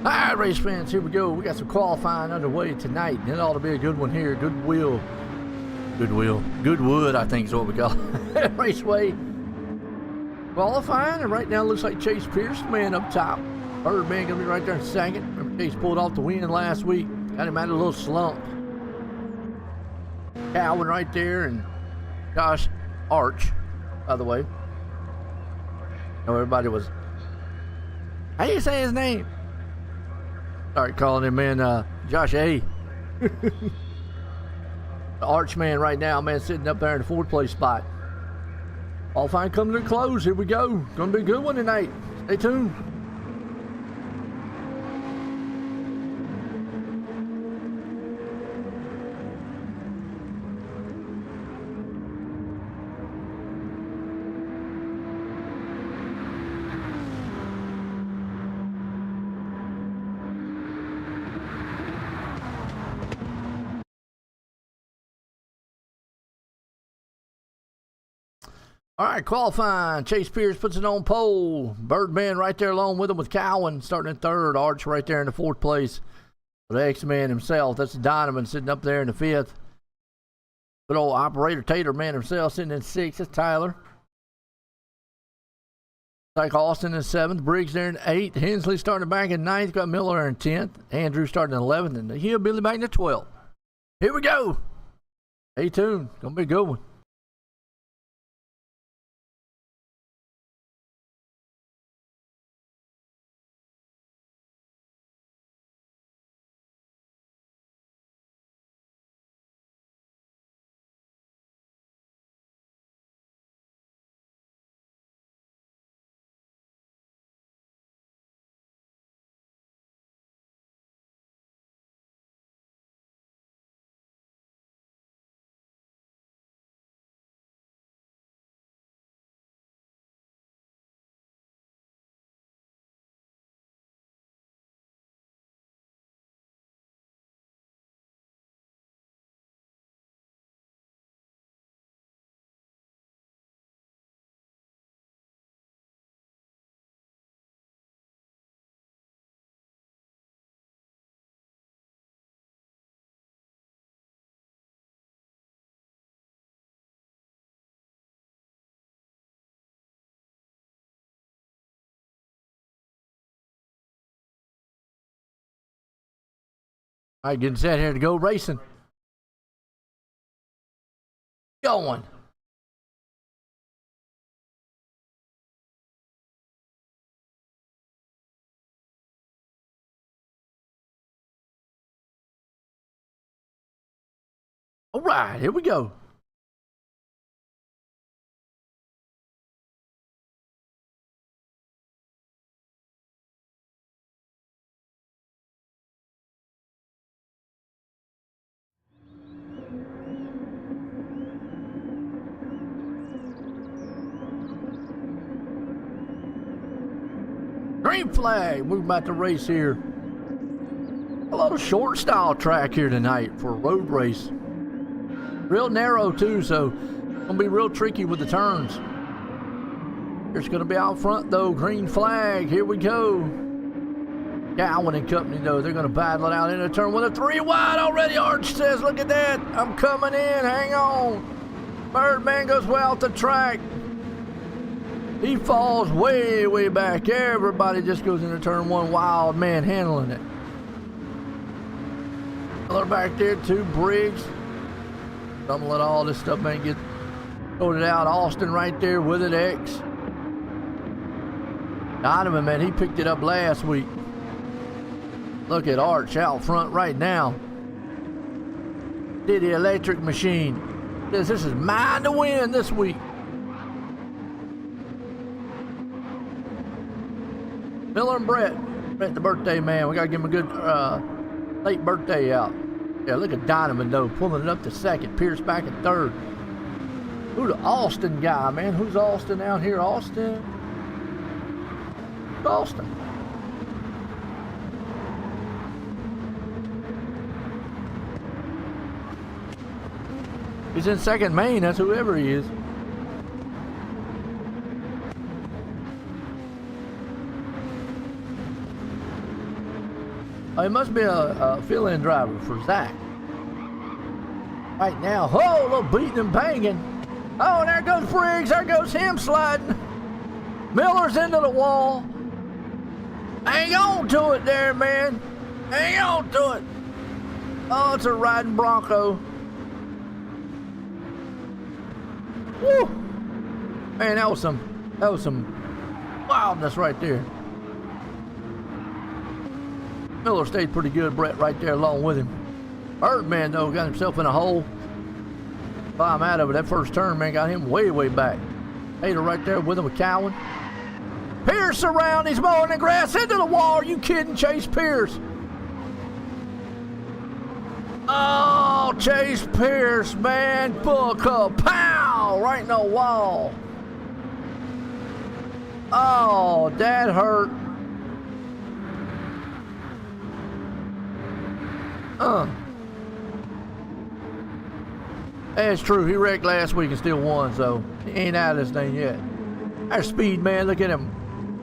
All right, race fans, here we go. We got some qualifying underway tonight, and it ought to be a good one here. Goodwood, I think is what we call it. Raceway qualifying, and right now it looks like Chase Pierce, the man up top. Birdman gonna be right there in second. Remember, Chase pulled off the win last week. Got him out of a little slump. Calvin right there, and Josh Arch, by the way. I know everybody was. How do you say his name? Start calling him, man, Josh A. The Archman right now, man, sitting up there in the fourth place spot. All fine coming to a close. Here we go. Gonna be a good one tonight. Stay tuned. All right, qualifying. Chase Pierce puts it on pole. Birdman right there along with him with Cowan starting in third. Arch right there in the fourth place. The X-Man himself, that's Donovan sitting up there in the fifth. Good old Operator Tater man himself sitting in sixth. That's Tyler. Like Austin in seventh. Briggs there in eighth. Hensley starting back in ninth. Got Miller in 10th. Andrew starting in 11th. And the Hillbilly back in 12th. Here we go. Stay tuned. Gonna be a good one. All right, getting set here to go racing. Going. All right, here we go. Green flag. We're about to race here. A little short style track here tonight for a road race. Real narrow too, so gonna be real tricky with the turns. It's gonna be out front though. Green flag. Here we go. Cowan and company though, they're gonna battle it out into turn one. A 3 wide already. Arch says, "Look at that. I'm coming in. Hang on." Birdman goes way out the track. He falls way, way back. Everybody just goes into turn one. Wild man handling it. Miller back there too. Briggs. Don't let all this stuff, man, get loaded out. Austin right there with it. X. Donovan, man, he picked it up last week. Look at Arch out front right now. Did the electric machine. This is mine to win this week. Miller and Brett the birthday man. We gotta give him a good late birthday out. Yeah, look at Donovan though, pulling it up to second. Pierce back in third. Who the Austin guy, man? Who's Austin out here? Austin. Austin. He's in second main. That's whoever he is. Oh, he must be a fill-in driver for Zach. Right now, oh, a little beating and banging. Oh, and there goes Briggs. There goes him sliding. Miller's into the wall. Hang on to it there, man. Hang on to it. Oh, it's a riding Bronco. Woo! Man, that was some wildness right there. Miller stayed pretty good, Brett right there along with him. Birdman, though, got himself in a hole. Climb out of it. That first turn, man, got him way, way back. Hater right there with him with Cowan. Pierce around. He's mowing the grass into the wall. Are you kidding, Chase Pierce? Oh, Chase Pierce, man. Book up. Pow! Right in the wall. Oh, that hurt. That's true. He wrecked last week and still won, so he ain't out of this thing yet. Our speed, man. Look at him.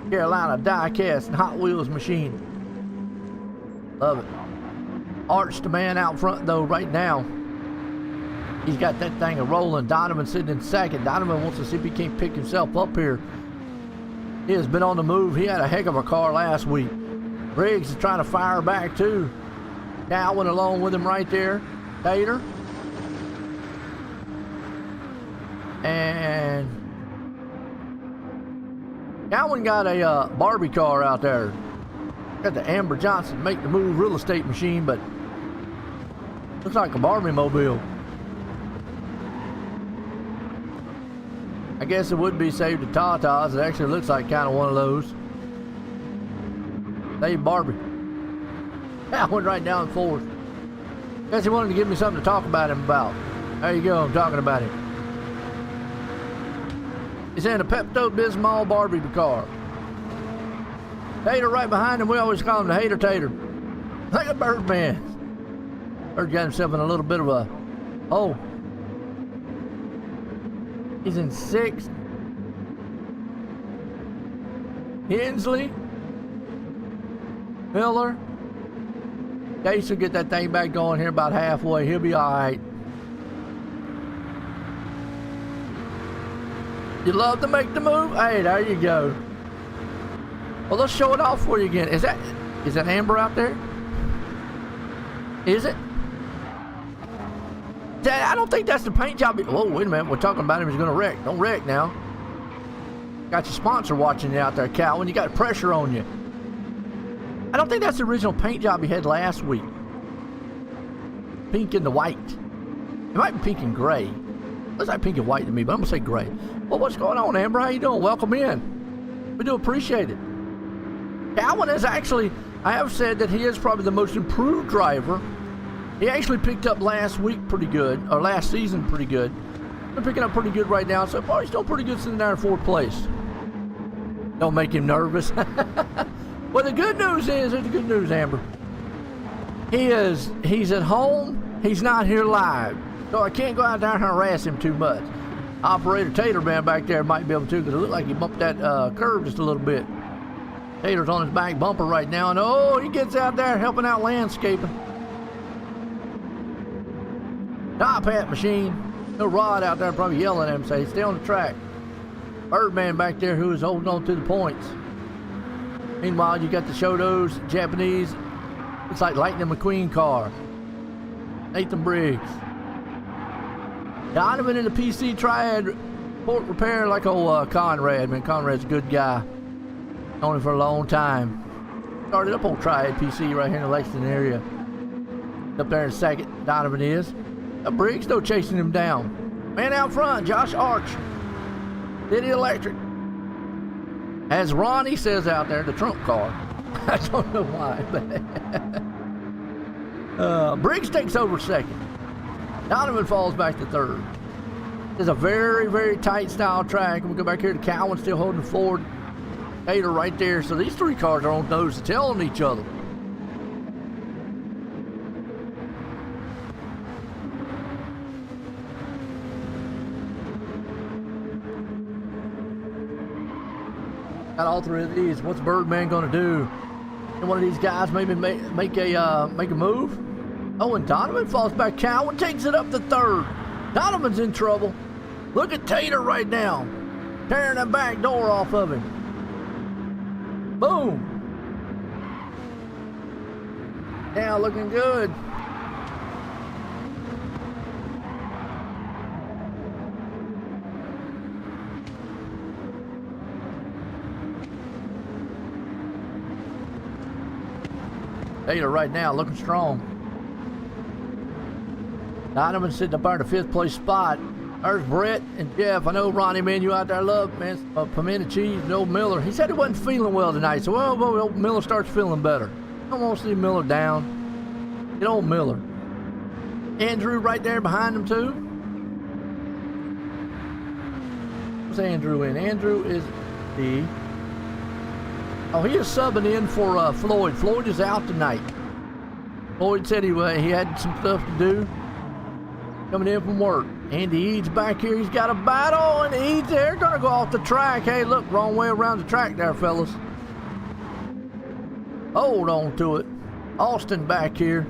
Carolina die-cast and Hot Wheels machine. Love it. Arch the man out front, though, right now. He's got that thing a rolling. Donovan sitting in second. Donovan wants to see if he can't pick himself up here. He has been on the move. He had a heck of a car last week. Briggs is trying to fire back, too. Cowan along with him right there. Tater. And Cowan got a Barbie car out there. Got the Amber Johnson make the move real estate machine, but looks like a Barbie mobile. I guess it would be saved to Tatas. It actually looks like kind of one of those. Save Barbie. That went right down fourth. Guess he wanted to give me something to talk about him about. There you go, I'm talking about him. He's in a Pepto-Bismol Barbie car. Tater right behind him. We always call him the Hater Tater. Like a Birdman. Bird got himself in a little bit of a hole. He's in sixth. Hensley. Miller. Case will get that thing back going here about halfway. He'll be all right. You love to make the move? Hey, there you go. Well, let's show it off for you again. Is that Amber out there? Is it? I don't think that's the paint job. Whoa, wait a minute. We're talking about him. He's going to wreck. Don't wreck now. Got your sponsor watching you out there, Cowan. You got pressure on you. I don't think that's the original paint job he had last week. Pink and the white. It might be pink and gray. Looks like pink and white to me, but I'm going to say gray. Well, what's going on, Amber? How you doing? Welcome in. We do appreciate it. Cowan is actually, I have said that he is probably the most improved driver. He actually picked up last week pretty good, or last season pretty good. They're picking up pretty good right now, so far he's still pretty good sitting there in fourth place. Don't make him nervous. Well, the good news is, here's the good news, Amber. He's at home. He's not here live. So I can't go out there and harass him too much. Operator Tater man back there might be able to, because it looked like he bumped that curve just a little bit. Tater's on his back bumper right now, and oh, he gets out there helping out landscaping. Top hat machine. No Rod out there probably yelling at him, say, stay on the track. Birdman back there who is holding on to the points. Meanwhile, you got the Shoto's Japanese. Looks like Lightning McQueen car. Nathan Briggs. Donovan in the PC Triad port repair like old Conrad. Man, Conrad's a good guy. Known him for a long time. Started up on Triad PC right here in the Lexington area. Up there in second, Donovan is. Briggs though chasing him down. Man out front, Josh Arch. City Electric. As Ronnie says out there, the Trump car. I don't know why, but Briggs takes over second. Donovan falls back to third. It's a very, very tight style track. We'll go back here to Cowan still holding forward. Tater right there. So these three cars are on nose to tail on each other. Got all three of these. What's Birdman going to do? Can one of these guys maybe make a move? Oh, and Donovan falls back. Cowan takes it up to third. Donovan's in trouble. Look at Tater right now, tearing the back door off of him. Boom. Now looking good. Taylor right now looking strong. Donovan sitting up there in the 5th place spot. There's Brett and Jeff. I know Ronnie, man, you out there love, man, pimento cheese and old Miller. He said he wasn't feeling well tonight, so well, old Miller starts feeling better. I don't want to see Miller down. Get old Miller. Andrew right there behind him too. What's Andrew in? Andrew is the... Oh, he is subbing in for Floyd. Floyd is out tonight. Floyd said he had some stuff to do. Coming in from work. Andy Eads back here. He's got a battle, and Eads there going to go off the track. Hey, look, wrong way around the track there, fellas. Hold on to it. Austin back here.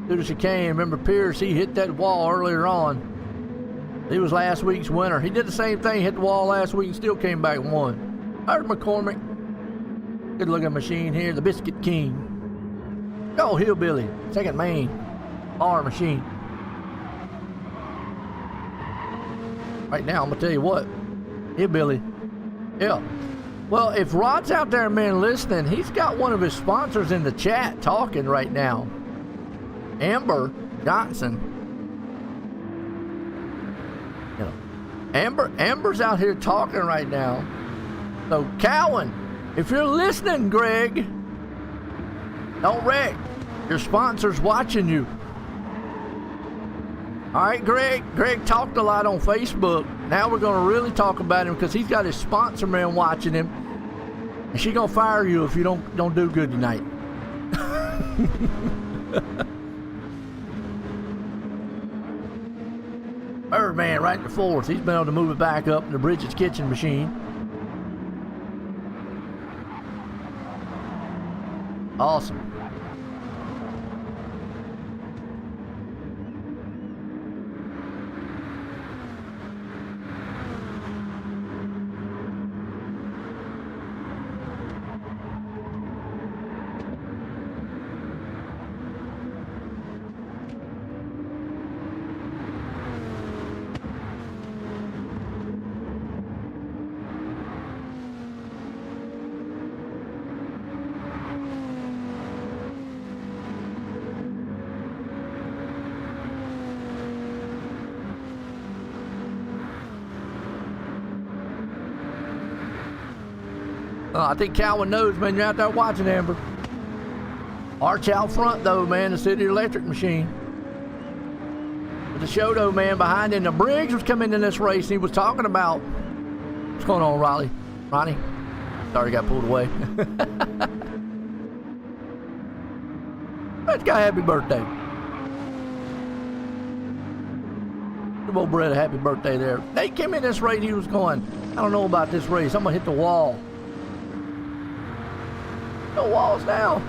Do the chicane. Remember Pierce, he hit that wall earlier on. He was last week's winner. He did the same thing, hit the wall last week and still came back and won. There's McCormick. Good looking machine here. The Biscuit King. Go Hillbilly. Second main. Bar machine. Right now, I'm going to tell you what. Hillbilly. Yeah. Well, if Rod's out there, man, listening, he's got one of his sponsors in the chat talking right now. Amber Johnson. You know, Amber's out here talking right now. So, Cowan, if you're listening, Greg, don't wreck. Your sponsor's watching you. All right, Greg. Greg talked a lot on Facebook. Now we're going to really talk about him because he's got his sponsor man watching him. And she's going to fire you if you don't do good tonight. Birdman right in the 4th. He's been able to move it back up in the Bridget's Kitchen machine. Awesome. I think Cowan knows, man, you're out there watching, Amber. Arch out front, though, man, the City Electric machine. With the Shoto man behind him. The Briggs was coming in this race, and he was talking about... What's going on, Ronnie? Sorry, got pulled away. Let's go, happy birthday. Give old Brett a happy birthday there. They came in this race, he was going, I don't know about this race. I'm going to hit the wall. No walls now.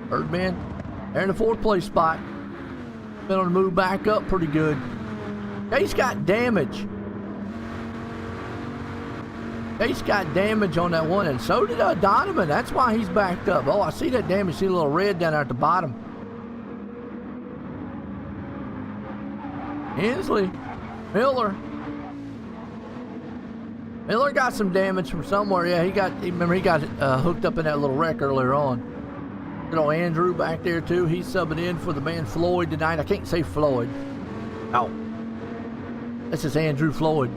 Birdman, they're in the 4th place spot. Been on the move back up pretty good. Chase got damage. Chase got damage on that one, and so did Donovan. That's why he's backed up. Oh, I see that damage. See a little red down there at the bottom. Hensley, Miller got some damage from somewhere. Yeah, he got hooked up in that little wreck earlier on. Good old Andrew back there too. He's subbing in for the man Floyd tonight. I can't say Floyd. Oh, this is Andrew Floyd.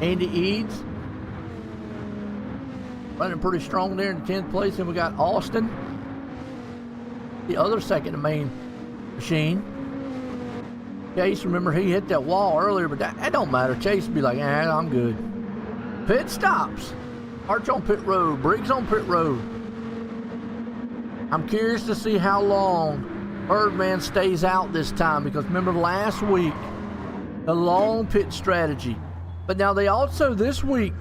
Andy Eads running pretty strong there in the 10th place. And we got Austin, the other second main machine. Chase, remember he hit that wall earlier, but that don't matter. Chase would be like, I'm good. Pit stops. Arch on pit road. Briggs on pit road. I'm curious to see how long Birdman stays out this time, because remember last week, the long pit strategy. But now they also this week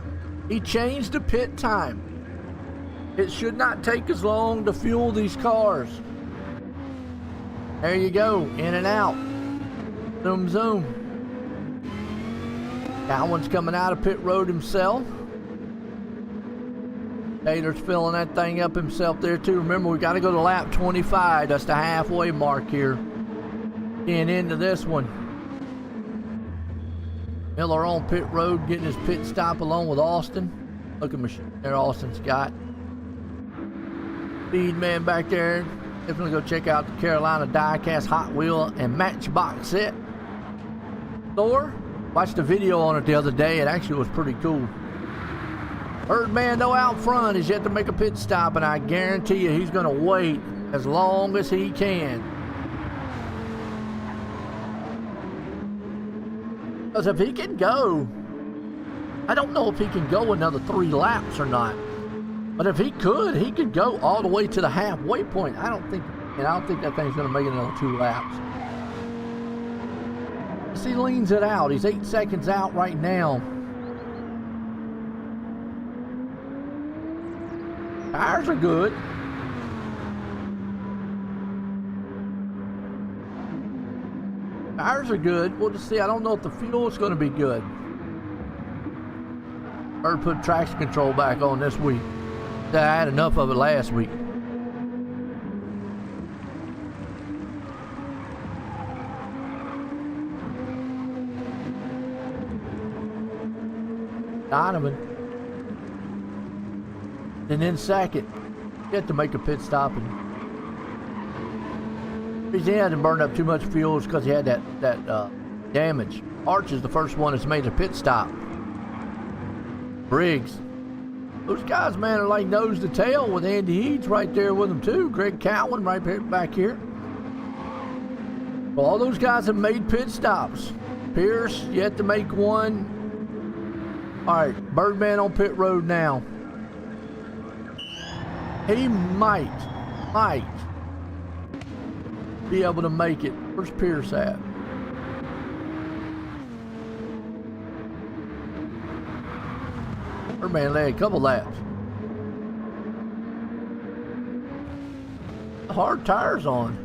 He changed the pit time. It should not take as long to fuel these cars. There you go, in and out. Zoom, zoom. Cowan's coming out of pit road himself. Taylor's filling that thing up himself there too. Remember, we got to go to lap 25. That's the halfway mark here. Getting into this one. Miller on pit road, getting his pit stop along with Austin. Look at machine there Austin's got. Speed man back there. Definitely go check out the Carolina Diecast Hot Wheel and Matchbox set. Thor, watched a video on it the other day. It actually was pretty cool. Birdman, though, out front is yet to make a pit stop, and I guarantee you he's going to wait as long as he can. Because if he can go, I don't know if he can go another 3 laps or not. But if he could go all the way to the halfway point. I don't think that thing's going to make it another 2 laps. He leans it out. He's 8 seconds out right now. Tires are good. Tires are good. We'll just see. I don't know if the fuel is going to be good. Bird put traction control back on this week. I had enough of it last week. Donovan. And then second. Get to make a pit stop. And he hadn't burned up too much fuel because he had that damage. Arch is the first one that's made a pit stop. Briggs. Those guys, man, are like nose to tail with Andy Eads right there with them too. Greg Cowan right back here. Well, all those guys have made pit stops. Pierce yet to make one. All right, Birdman on pit road now. He might be able to make it. Where's Pierce at? Birdman led a couple laps. Hard tires on.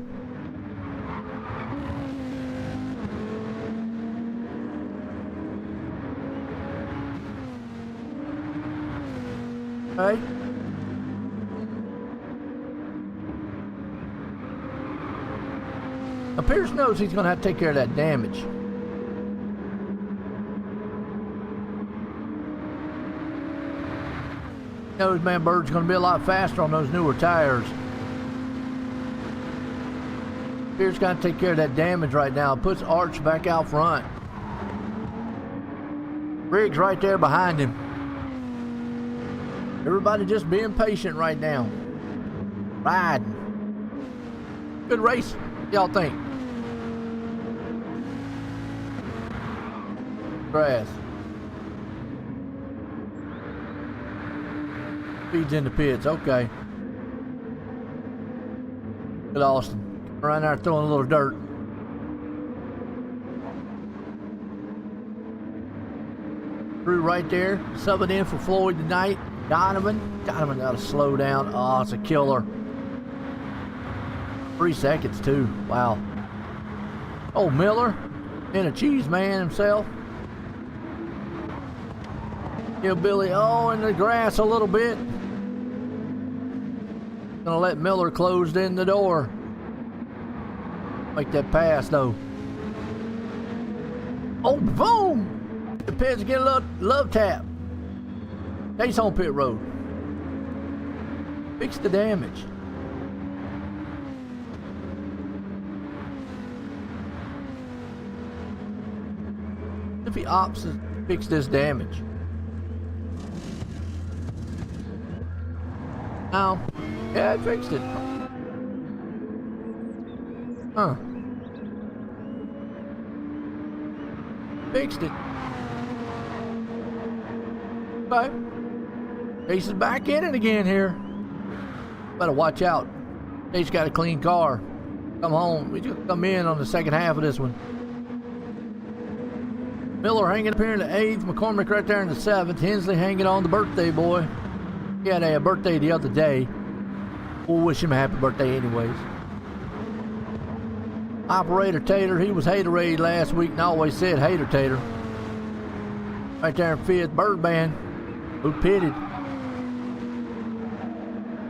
Okay. Now Pierce knows he's going to have to take care of that damage. He knows, man, Bird's going to be a lot faster on those newer tires. Pierce got to take care of that damage right now. Puts Arch back out front. Briggs right there behind him. Everybody just being patient right now. Riding. Good race. What y'all think? Grass. Feeds in the pits. Okay. Good Austin. Around there throwing a little dirt. Drew right there. Subbing in for Floyd tonight. Donovan got to slow down. Oh, it's a killer. 3 seconds too. Wow. Oh, Miller and a cheese man himself. Yeah, Billy. Oh, in the grass a little bit. Gonna let Miller close in the door. Make that pass though. Oh, boom! The pits get a little love tap. Chase on pit road. Fix the damage. If he opts to fix this damage. No. Yeah, I fixed it. Huh. Fixed it. Okay. Chase is back in it again here. Better watch out. Chase got a clean car. Come home. We just come in on the second half of this one. Miller hanging up here in the 8th. McCormick right there in the 7th. Hensley hanging on the birthday boy. He had a birthday the other day. We'll wish him a happy birthday anyways. Operator Tater, he was Haterade last week and always said Hater Tater. Right there in 5th, Birdman, who pitted.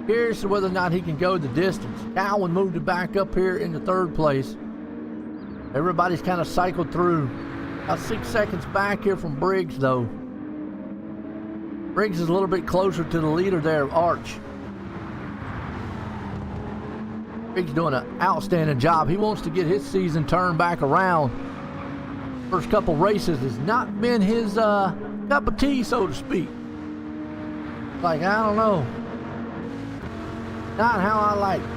Curious to whether or not he can go the distance. Cowan moved it back up here into 3rd place. Everybody's kind of cycled through. About 6 seconds back here from Briggs, though. Briggs is a little bit closer to the leader there, Arch. Briggs doing an outstanding job. He wants to get his season turned back around. First couple races has not been his cup of tea, so to speak. Like, I don't know. Not how I like it.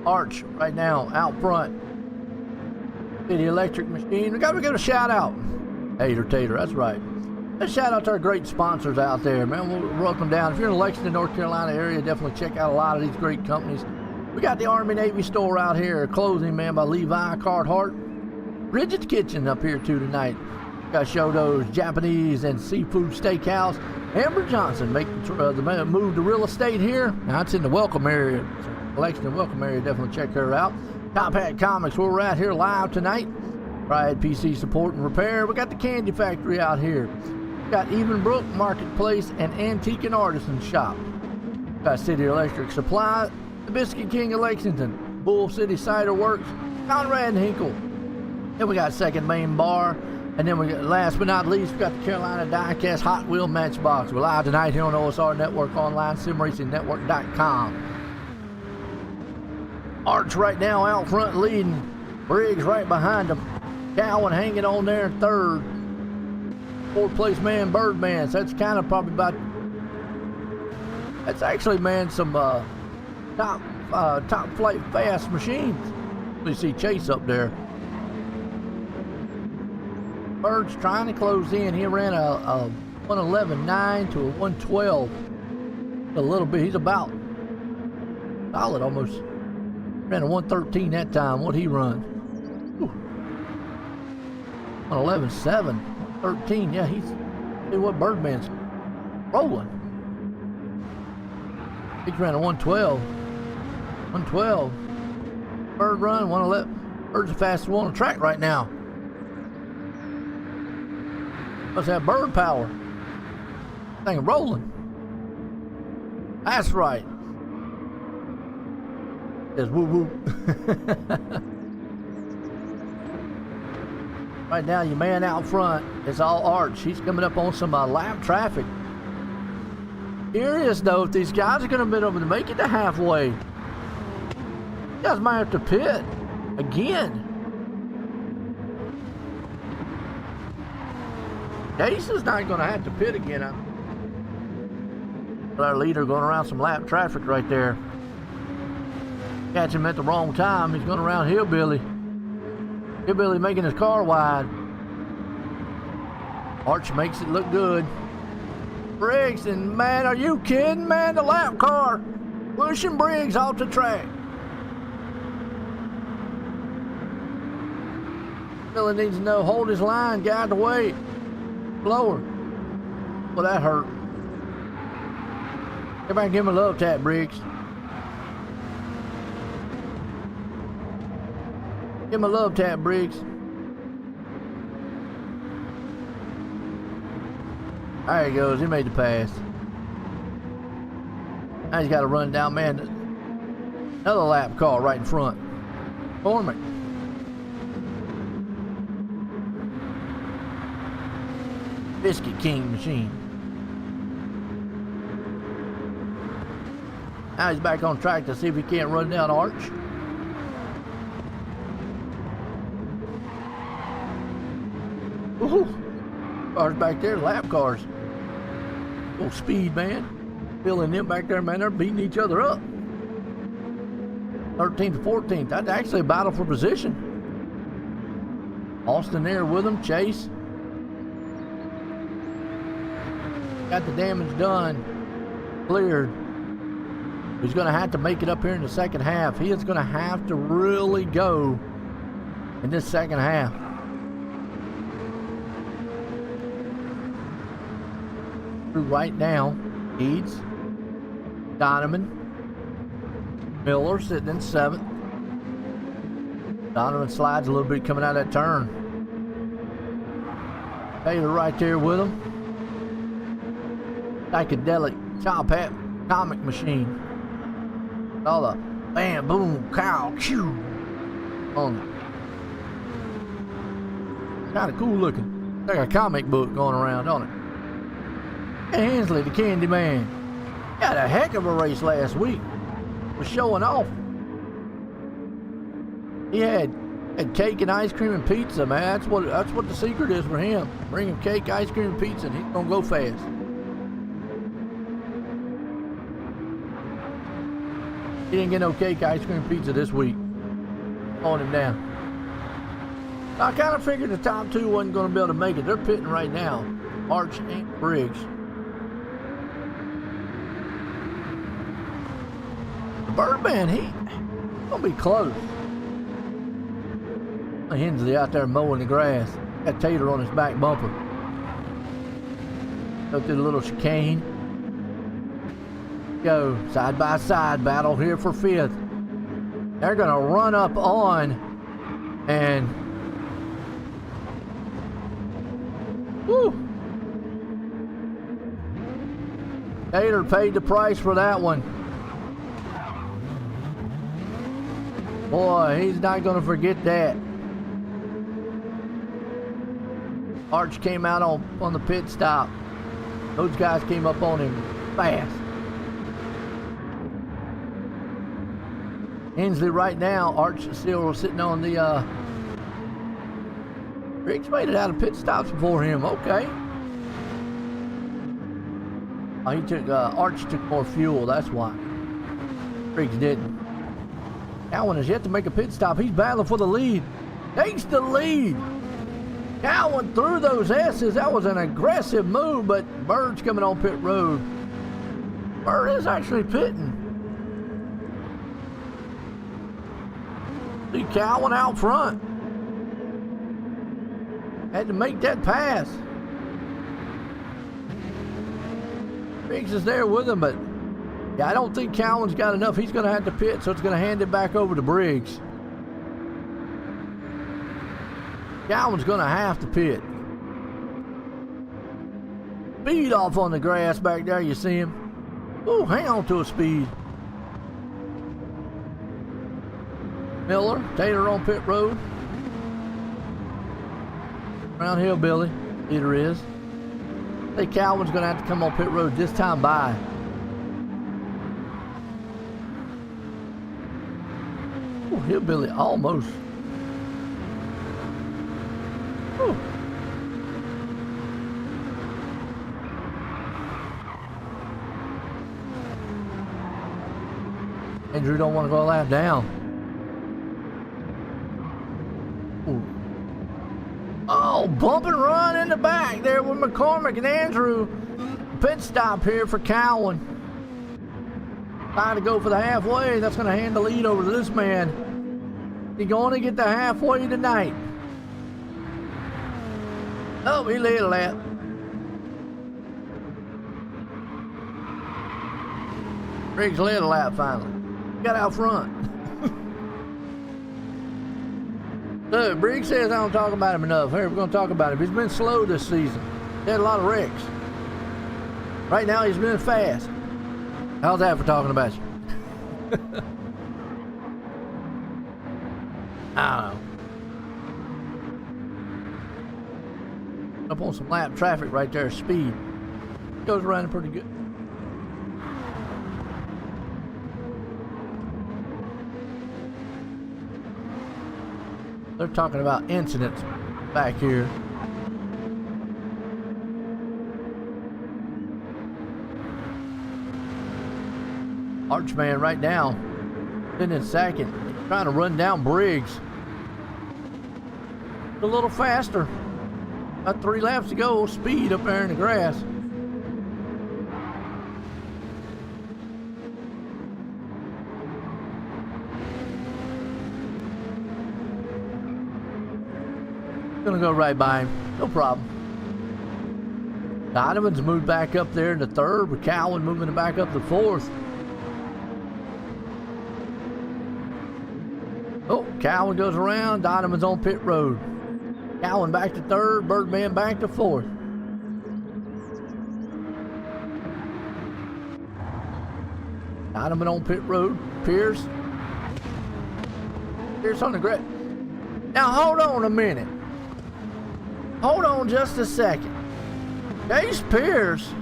Arch right now out front. City Electric Machine. We got to give a shout out. Hater Tater, that's right. Let's shout out to our great sponsors out there, man. We'll rock them down. If you're in the Lexington, North Carolina area, definitely check out a lot of these great companies. We got the Army Navy store out here, clothing, man, by Levi Carhart. Bridget's Kitchen up here too tonight. Got Shodo's Japanese and Seafood Steakhouse. Amber Johnson making the move to real estate here. Now it's in the welcome area. Lexington welcome area, definitely check her out. Top Hat Comics, where we're at here live tonight. Pride PC Support and Repair. We got the Candy Factory out here. We got Evenbrook Marketplace and Antique and Artisan Shop. We got City Electric Supply, the Biscuit King of Lexington, Bull City Cider Works, Conrad and Hinkle. Then we got Second Main Bar. And then we got, last but not least, we got the Carolina Diecast Hot Wheel Matchbox. We're live tonight here on OSR Network online, simracingnetwork.com. Arch right now out front leading. Briggs right behind him. Cowan hanging on there in 3rd. 4th place man, Birdman. So that's kind of probably about. That's actually, man, some top flight fast machines. You see Chase up there. Bird's trying to close in. He ran a 111.9 to a 112. A little bit. He's about solid almost. Ran a 113 that time. What'd he run? 111.7. 13. Yeah, he's. See what Birdman's rolling. He ran a 112. 112. Bird run 111. Bird's the fastest one on the track right now. Must have bird power. Thing rolling. That's right. Says woo woo. Right now, your man out front is all Arch. He's coming up on some lap traffic. Curious though if these guys are going to be able to make it to halfway. You guys might have to pit again. Jason's not going to have to pit again. But our leader going around some lap traffic right there. Catch him at the wrong time. He's going around Hillbilly. Hillbilly making his car wide. Arch makes it look good. Briggs, and man, are you kidding, man? The lap car pushing Briggs off the track. Billy needs to know, hold his line, guide the way. Lower. Well, that hurt. Everybody give him a love tap, Briggs. Give him a love tap, Briggs. There he goes. He made the pass. Now he's got to run down, man. Another lap car right in front. Cormac. Biscuit King machine. Now he's back on track to see if he can't run down Arch. Ooh, cars back there, lap cars. Little speed, man. Feeling them back there, man, they're beating each other up. 13th to 14th. That's actually a battle for position. Austin there with them, Chase. got the damage done, cleared. He's going to have to make it up here in the second half. He is going to have to really go in this second half. Through right now, Eads, Donovan, Miller sitting in 7th. Donovan slides a little bit coming out of that turn. Taylor right there with him. Psychedelic chop hat comic machine. All the bam, boom, cow, chew on it. Kind of cool looking. Like a comic book going around, don't it? And Hensley, the Candy Man, had a heck of a race last week. Was showing off. He had cake and ice cream and pizza, man. That's what the secret is for him. Bring him cake, ice cream, and pizza, and he's gonna go fast. He didn't get no cake, ice cream, pizza this week. On him down. I kind of figured the top 2 wasn't going to be able to make it. They're pitting right now. Arch and Briggs. The Birdman, he's going to be close. Hensley out there mowing the grass. Got Taylor on his back bumper. Go through the little chicane. Go side by side battle here for 5th. They're gonna run up on and woo. Taylor paid the price for that one. Boy, he's not gonna forget that. Arch came out on the pit stop. Those guys came up on him fast. Hensley right now, Arch still sitting on the, Briggs made it out of pit stops before him, okay. Oh, Arch took more fuel, that's why. Briggs didn't. Cowan has yet to make a pit stop. He's battling for the lead. Takes the lead. Cowan threw those S's. That was an aggressive move, but Bird's coming on pit road. Bird is actually pitting. See Cowan out front. Had to make that pass. Briggs is there with him, but yeah, I don't think Cowan's got enough. He's going to have to pit, so it's going to hand it back over to Briggs. Cowan's going to have to pit. Speed off on the grass back there, you see him. Ooh, hang on to a speed. Miller, Taylor on pit road. Brown Hillbilly, either is. I think Calvin's going to have to come on pit road this time by. Ooh, Hillbilly almost. Ooh. Andrew don't want to go a lap down. Ooh. Oh, bump and run in the back there with McCormick and Andrew. Pit stop here for Cowan. Trying to go for the halfway. That's going to hand the lead over to this man. He's going to get the halfway tonight. Oh, he laid a lap. Briggs led a lap finally. Got out front. Look, Briggs says I don't talk about him enough. Here, we're going to talk about him. He's been slow this season. He had a lot of wrecks. Right now, he's been fast. How's that for talking about you? I don't know. Up on some lap traffic right there, speed. Goes around pretty good. They're talking about incidents back here. Archman right now, sitting in second, trying to run down Briggs. A little faster. About 3 laps to go. Speed up there in the grass. Gonna go right by him. No problem. Donovan's moved back up there in the third, with Cowan moving back up the fourth. Oh, Cowan goes around. Donovan's on pit road. Cowan back to third. Birdman back to fourth. Donovan on pit road. Pierce on the grid. Now hold on a minute. Hold on just a second. Chase Pierce.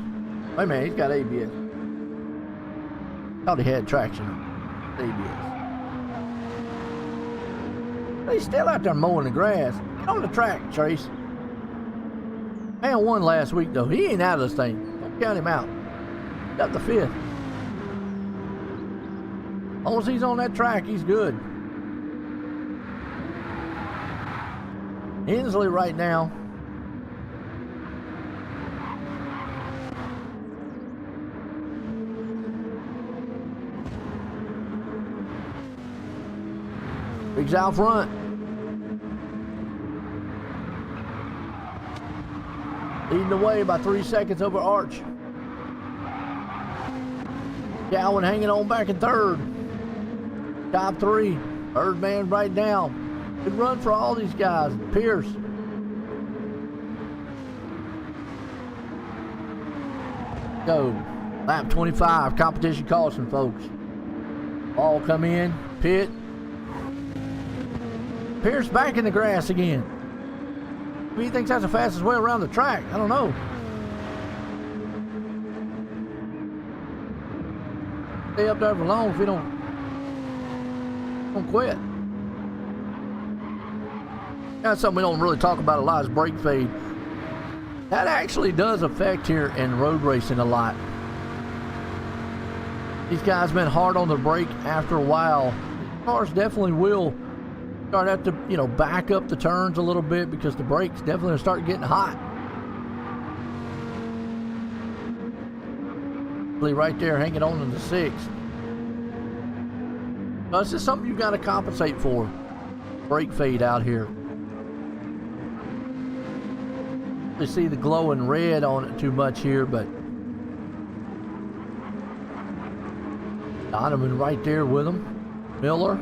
Wait a minute, he's got ABS. Thought he had traction. ABS. He's still out there mowing the grass. Get on the track, Trace. Man won last week though. He ain't out of this thing. Don't count him out. Got the fifth. As long as he's on that track, he's good. Inslee right now. Big's out front. Leading the way by 3 seconds over Arch. Cowan hanging on back in third. Top three. Birdman right down. Good run for all these guys. Pierce. Go. Lap 25. Competition caution, folks. Ball come in. Pit. Pierce back in the grass again. He thinks that's the fastest way around the track. I don't know. Stay up there for long if we don't quit. That's something we don't really talk about a lot is brake fade. That actually does affect here in road racing a lot. These guys been hard on the brake after a while. Cars definitely will start have to, back up the turns a little bit because the brakes definitely start getting hot. Right there hanging on to the sixth. Now, this is something you got to compensate for. Brake fade out here. You see the glowing red on it too much here, but Donovan right there with him. Miller.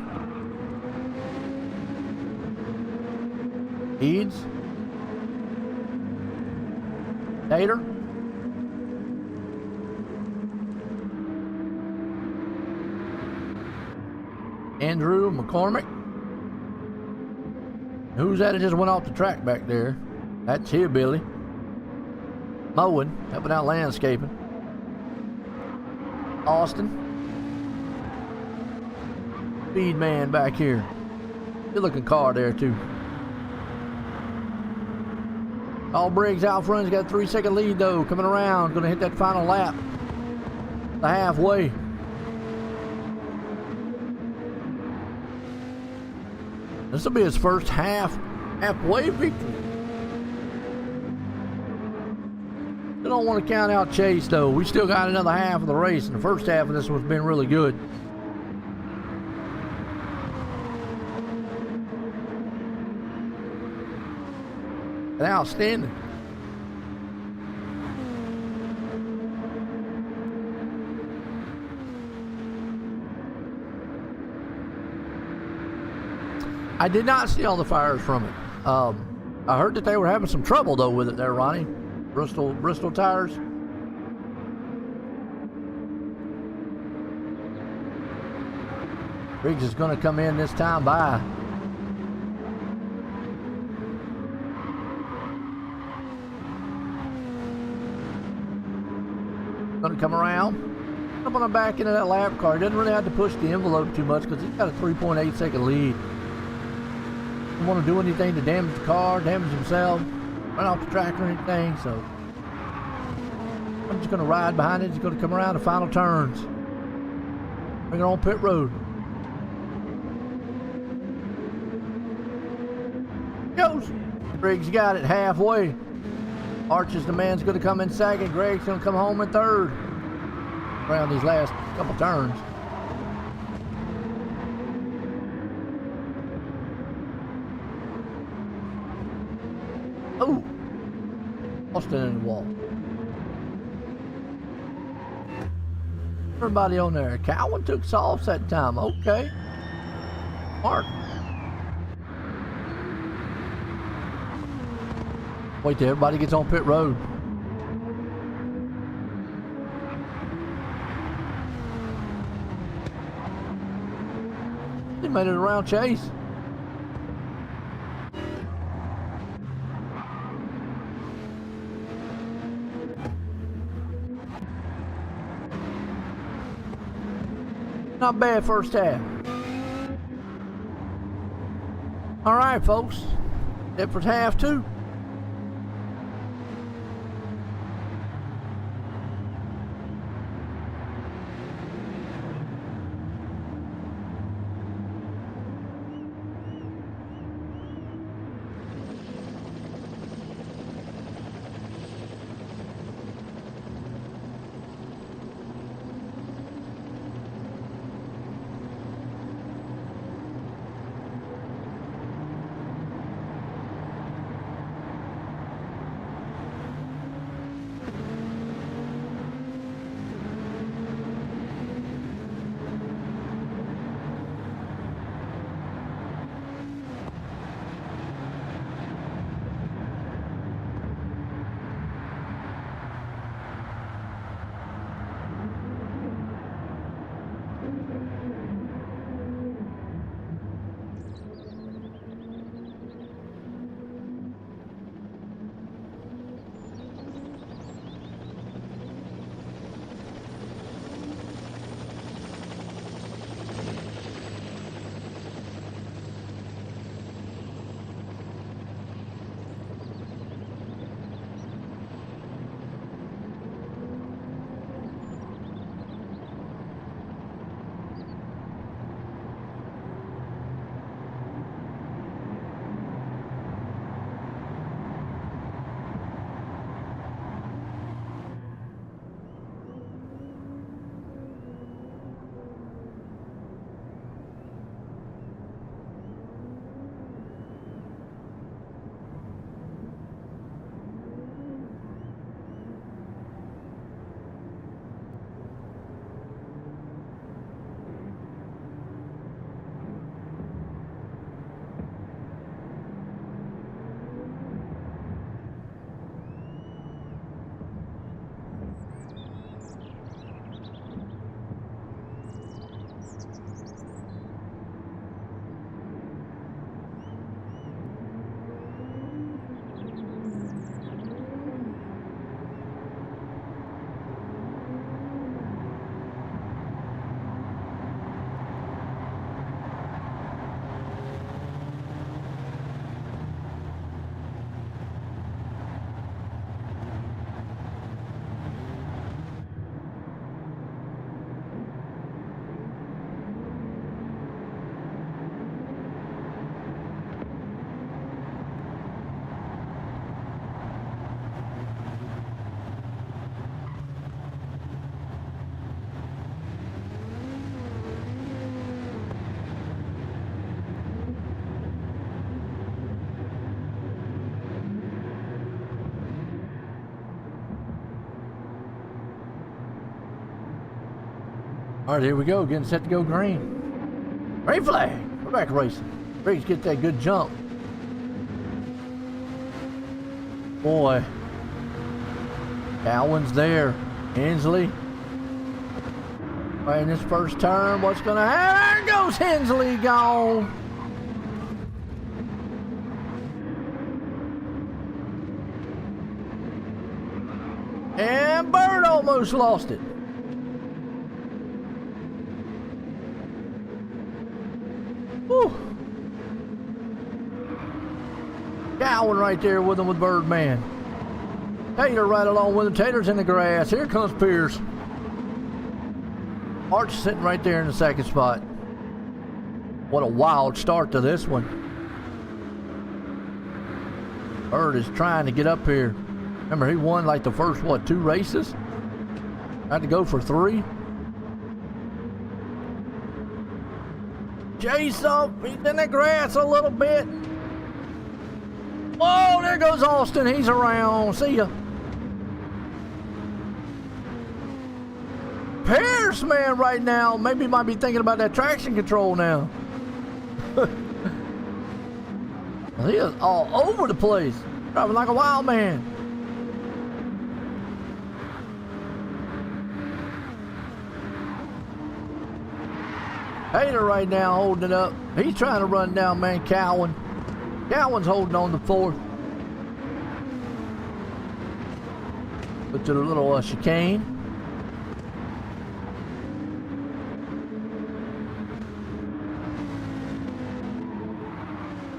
Eads. Tater. Andrew McCormick. Who's that? It just went off the track back there. That's here, Billy. Mowing, helping out landscaping. Austin. Speed man back here. Good looking car there too. All Briggs out front. He's got a 3 second lead though. Coming around. Gonna hit that final lap. The halfway. This will be his first halfway victory. We don't want to count out Chase though. We still got another half of the race, and the first half of this one's been really good. And outstanding. I did not see all the fires from it. I heard that they were having some trouble though with it there, Ronnie. Bristol tires. Briggs is going to come in this time by. Going to come around. Up on the back end of that lap car. He doesn't really have to push the envelope too much because he's got a 3.8 second lead. Don't want to do anything to damage the car, damage himself, run off the track or anything, so I'm just going to ride behind it. He's going to come around the final turns. Bring it on pit road. Goes. Briggs got it halfway. Arch's the man's going to come in second. Greg's going to come home in third. Around these last couple turns. Oh! Lost it in the wall. Everybody on there. Cowan took softs that time. Okay. Mark. Wait till everybody gets on pit road. He made it around Chase. Not bad first half. All right, folks. It for half two. All right, here we go. Getting set to go green. Green flag. We're back racing. Ready to get that good jump. Boy. Cowan's there. Hensley. Right in this first turn. What's going to happen? There goes Hensley gone. And Bird almost lost it. Whew. Cowan right there with him with Birdman. Tater right along with him. Tater's in the grass. Here comes Pierce. Arch sitting right there in the second spot. What a wild start to this one. Bird is trying to get up here. Remember, he won like the first, what, 2 races? Had to go for 3. Chase up. He's in the grass a little bit. Whoa, there There goes Austin. He's around. See ya. Pierce, man, right now. Maybe he might be thinking about that traction control now. He is all over the place. Driving like a wild man. Hater right now holding it up. He's trying to run down, man, Cowan. Cowan's holding on to fourth. But to the little chicane.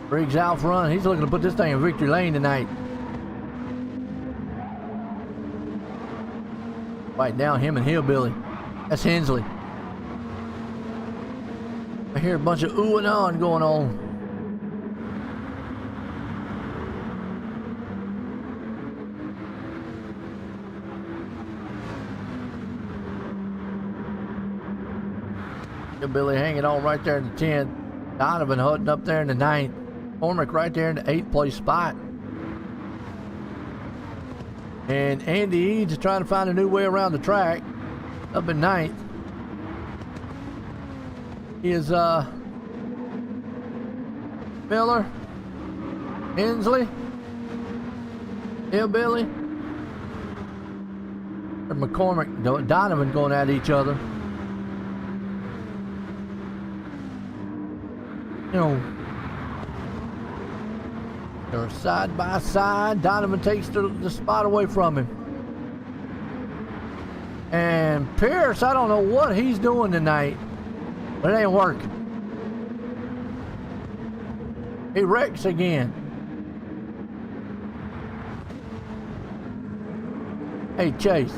Briggs out front. He's looking to put this thing in victory lane tonight. Right now, him and Hillbilly. That's Hensley. I hear a bunch of ooh and on going on. Hillbilly hanging on right there in the 10th. Donovan hunting up there in the 9th. Cormac right there in the 8th place spot. And Andy Eads is trying to find a new way around the track. Up in 9th. He is Miller, Hensley, Hillbilly, and McCormick, Donovan going at each other. You know, they're side by side. Donovan takes the spot away from him. And Pierce, I don't know what he's doing tonight, but it ain't working. He wrecks again. Hey, Chase.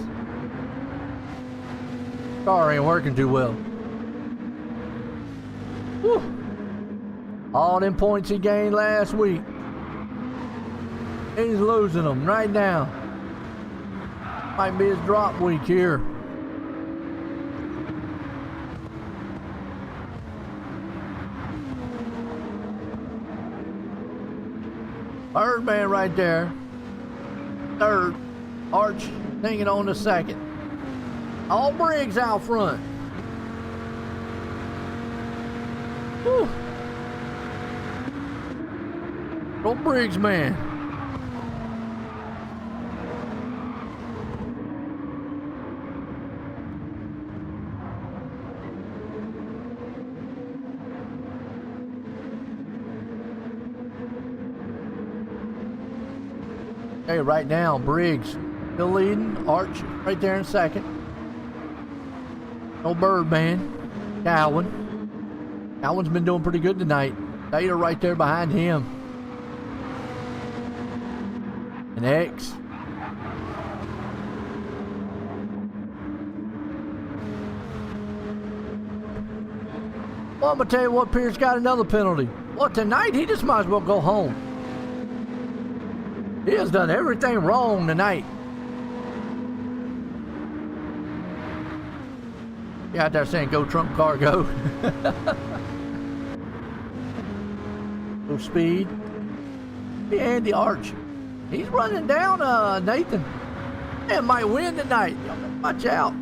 Car ain't working too well. Whew. All them points he gained last week. He's losing them right now. Might be his drop week here. Birdman right there. Third. Arch hanging on the second. All Briggs out front. Whew. Go Briggs, man. Hey, right now, Briggs still leading. Arch right there in second. No Birdman. Cowan. Cowan's been doing pretty good tonight. Data right there behind him. And X. Well, I'm going to tell you what, Pierce got another penalty. Well, tonight he just might as well go home. He has done everything wrong tonight. You out there saying, go Trump car, go. Go speed. Hey, Andy Arch. He's running down Nathan. Man might win tonight. Y'all better watch out.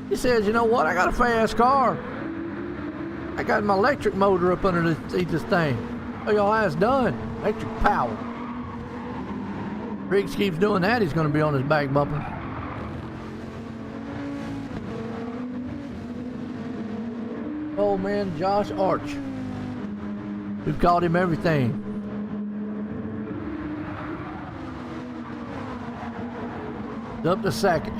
He says, you know what? I got a fast car. I got my electric motor up underneath this thing. Oh, y'all has done. Electric power. Briggs keeps doing that, he's going to be on his back bumper. Oh man, Josh Arch. We've called him everything. Up to second.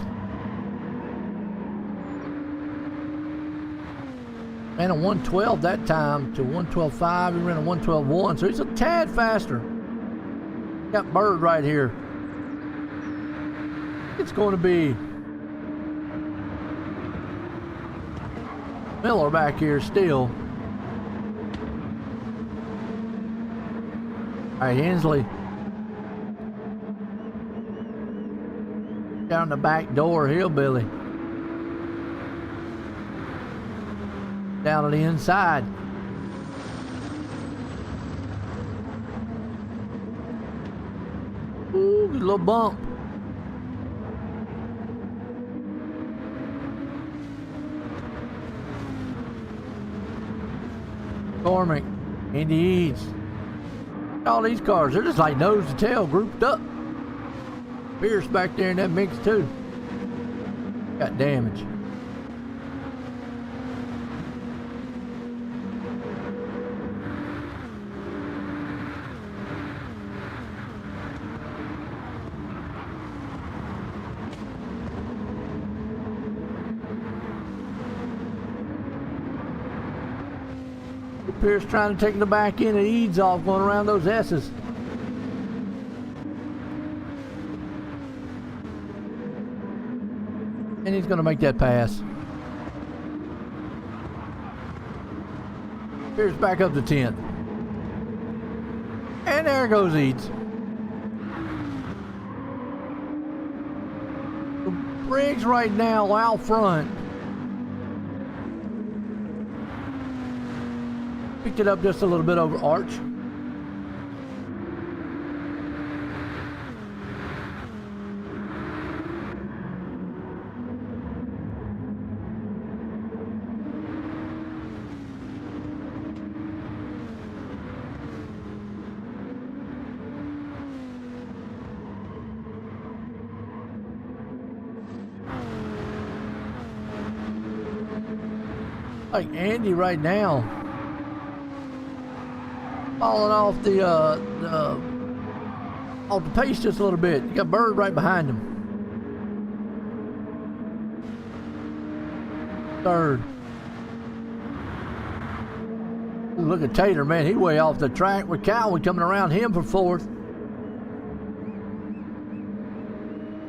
Ran a 112 that time to 112.5. He ran a 112.1, so he's a tad faster. Got Bird right here. It's going to be Miller back here still. All right, Hensley. Down the back door, Hillbilly. Down on the inside. a little bump. Cormac, Andy Eads. All these cars, they're just like nose to tail grouped up. Pierce back there in that mix too. Got damage. Pierce trying to take the back end of Eads off, going around those S's. And he's going to make that pass. Pierce back up to 10th. And there goes Eads. Briggs right now out front. Picked it up just a little bit over Arch. Like Andy right now. Falling off off the pace just a little bit. You got Bird right behind him. Third. Ooh, look at Tater, man. He way off the track with Cowan coming around him for fourth.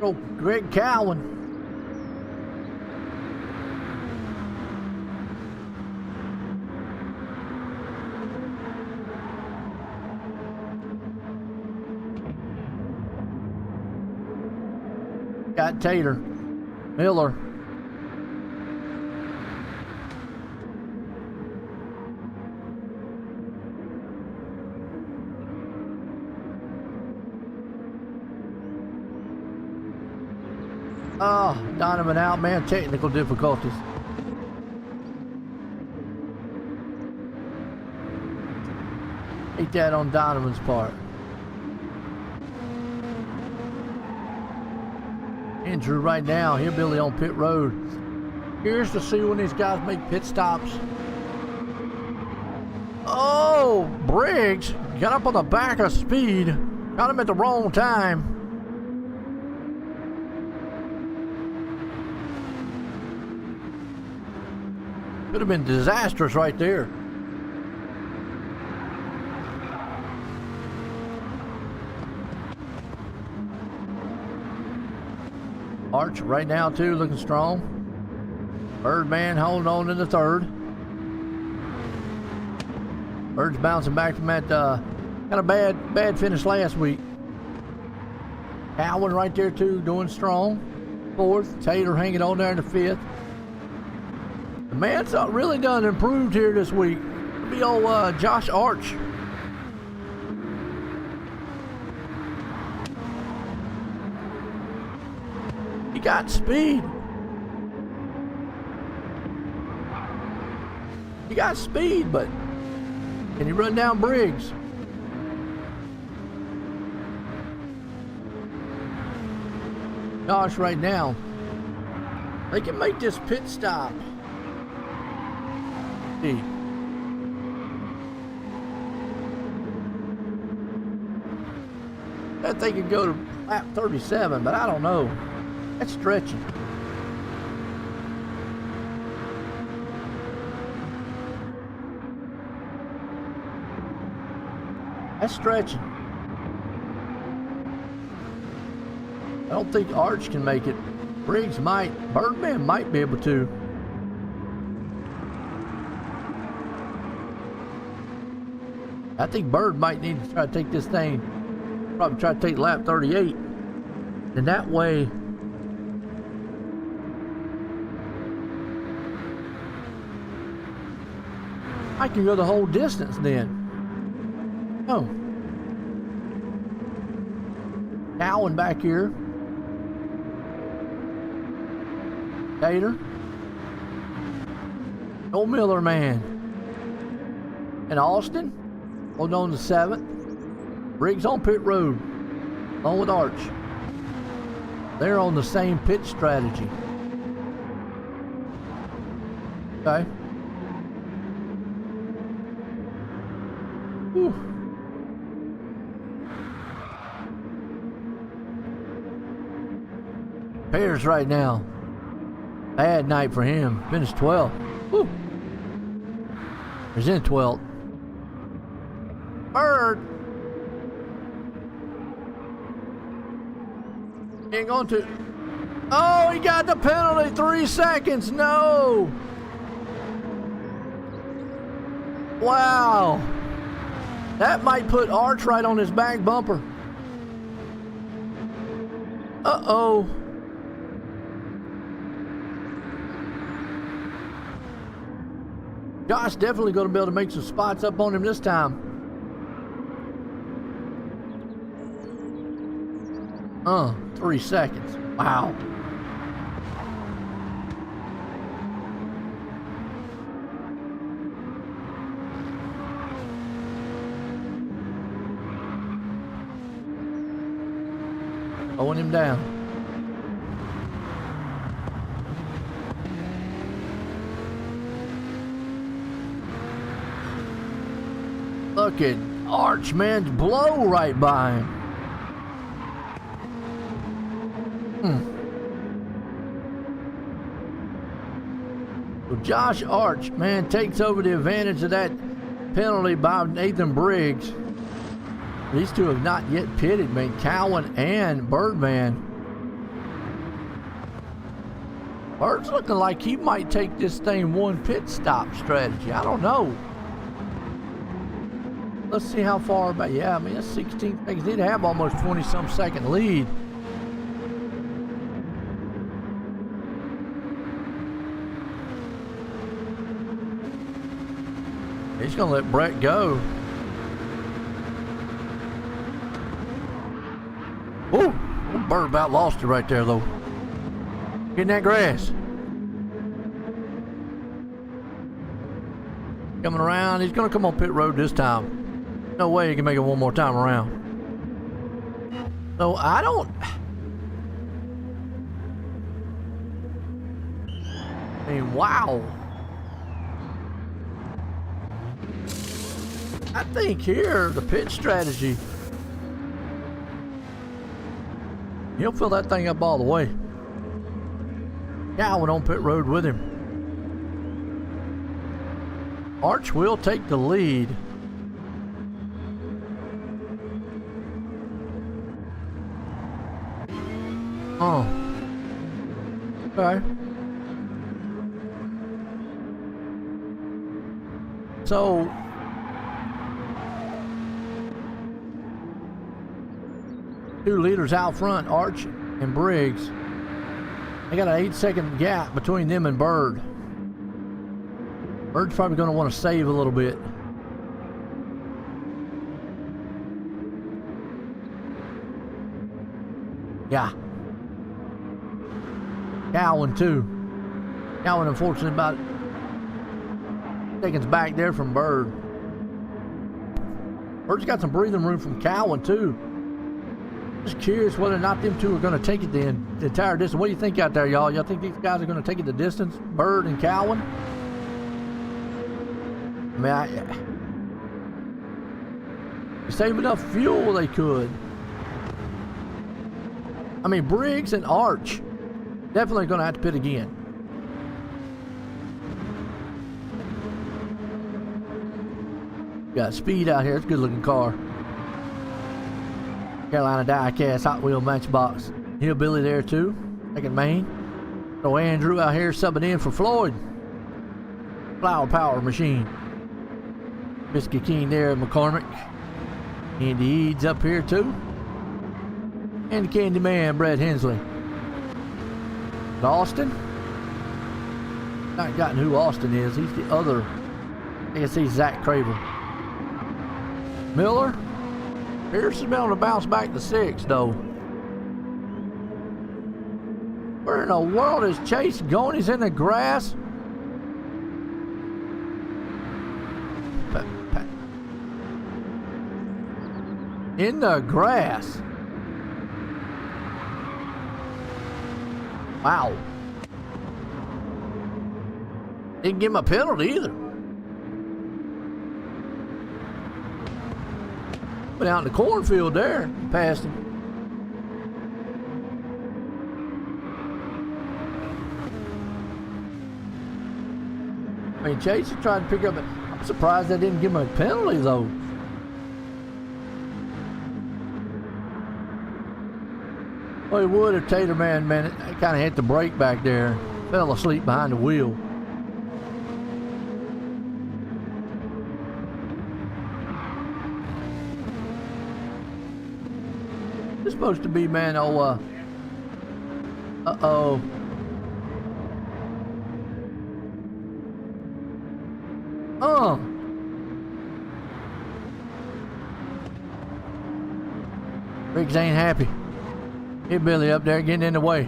Oh, Greg Cowan. Got Tater, Miller. Oh, Donovan out, man. Technical difficulties. Hate that on Donovan's part. Andrew right now, hillbilly on pit road. Here's to see when these guys make pit stops. Oh, Briggs got up on the back of Speed. Got him at the wrong time. Could have been disastrous right there. Arch right now too, looking strong. Birdman holding on in the third. Bird's bouncing back from that kind of bad finish last week. Cowan right there too, doing strong. Fourth. Tater hanging on there in the fifth. The man's really done improved here this week. It'll be old Josh Arch. Got speed. He got speed, but can he run down Briggs? Gosh, right now, they can make this pit stop. See. That thing could go to lap 37, but I don't know. That's stretching. That's stretching. I don't think Arch can make it. Briggs might. Birdman might be able to. I think Bird might need to try to take this thing. Probably try to take lap 38. And that way, I can go the whole distance then. Oh. Cowan back here. Gator. Old Miller man. And Austin. Holding on to 7th. Briggs on pit road. Along with Arch. They're on the same pit strategy. Okay. Whew. Pears right now. Bad night for him. Finished 12th. Whew. He's in 12th. Bird. Ain't going to. Oh, he got the penalty. 3 seconds. No. Wow. That might put Arch right on his back bumper. Uh-oh. Josh definitely going to be able to make some spots up on him this time. 3 seconds. Wow. Slowing him down. Look at Arch, man, blow right by him. So Josh Arch, man, takes over the advantage of that penalty by Nathan Briggs. These two have not yet pitted, man. Cowan and Birdman. Bird's looking like he might take this thing one pit stop strategy. I don't know. Let's see how far back. Yeah, I mean, that's 16 seconds. He'd have almost 20-some second lead. He's going to let Brett go. Ooh, Bird about lost it right there, though. Getting that grass. Coming around. He's going to come on pit road this time. No way he can make it one more time around. So I don't. I mean, wow. I think here, the pit strategy, he'll fill that thing up all the way. Cowan on pit road with him. Arch will take the lead. Oh. Okay. So two leaders out front, Arch and Briggs. They got an 8-second gap between them and Bird. Bird's probably going to want to save a little bit. Yeah. Cowan too. Cowan unfortunately about seconds back there from Bird. Bird's got some breathing room from Cowan too. Just curious whether or not them two are going to take it the entire distance. What do you think out there, y'all? Y'all think these guys are going to take it the distance? Bird and Cowan? I mean, save enough fuel they could. I mean, Briggs and Arch definitely going to have to pit again. Got speed out here. It's a good looking car. Carolina Diecast Hot Wheel Matchbox. Hillbilly there too. Second main. So Andrew out here subbing in for Floyd. Flower Power Machine. Biscuit King there, McCormick. Andy Eads up here too. And Candy Man, Brad Hensley. Austin. Not gotten who Austin is. He's the other. I guess he's Zach Craver. Miller. Pearson's been able to bounce back to 6th though. Where in the world is Chase going? He's in the grass. In the grass. Wow. Didn't give him a penalty either. Went out in the cornfield there, passed him. I mean, Chase is trying to pick up. I'm surprised they didn't give him a penalty though. Well, he would have Tater Man, it kind of hit the brake back there. Fell asleep behind the wheel. It's supposed to be, man, uh-oh. Riggs ain't happy. Hey, Billy up there getting in the way.